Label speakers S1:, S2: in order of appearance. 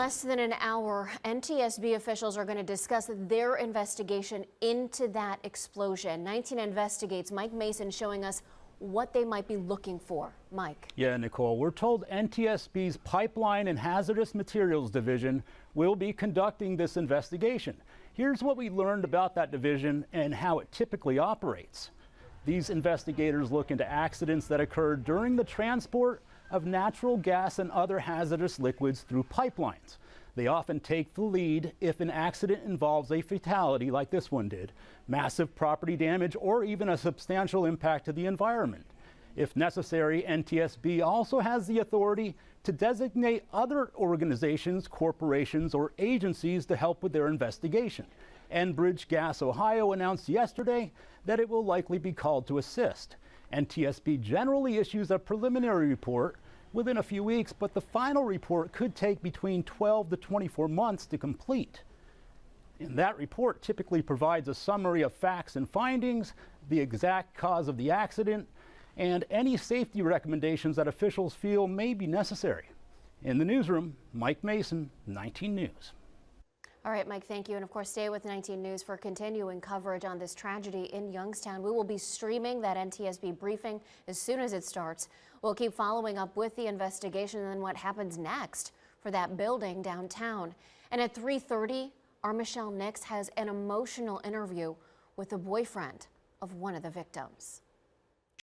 S1: less than an hour, NTSB officials are going to discuss their investigation into that explosion. 19 Investigates. Mike Mason showing us what they might be looking for. Mike.
S2: Yeah, Nicole, we're told NTSB's Pipeline and Hazardous Materials Division will be conducting this investigation. Here's what we learned about that division and how it typically operates. These investigators look into accidents that occurred during the transport of natural gas and other hazardous liquids through pipelines. They often take the lead if an accident involves a fatality like this one did, massive property damage, or even a substantial impact to the environment. If necessary, NTSB also has the authority to designate other organizations, corporations, or agencies to help with their investigation. Enbridge Gas Ohio announced yesterday that it will likely be called to assist. NTSB generally issues a preliminary report within a few weeks, but the final report could take between 12 to 24 months to complete. And that report typically provides a summary of facts and findings, the exact cause of the accident, and any safety recommendations that officials feel may be necessary. In the newsroom, Mike Mason, 19 News.
S1: All right, Mike, thank you. And of course, stay with 19 News for continuing coverage on this tragedy in Youngstown. We will be streaming that NTSB briefing as soon as it starts. We'll keep following up with the investigation and then what happens next for that building downtown. And at 3:30, our Michelle Nix has an emotional interview with the boyfriend of one of the victims.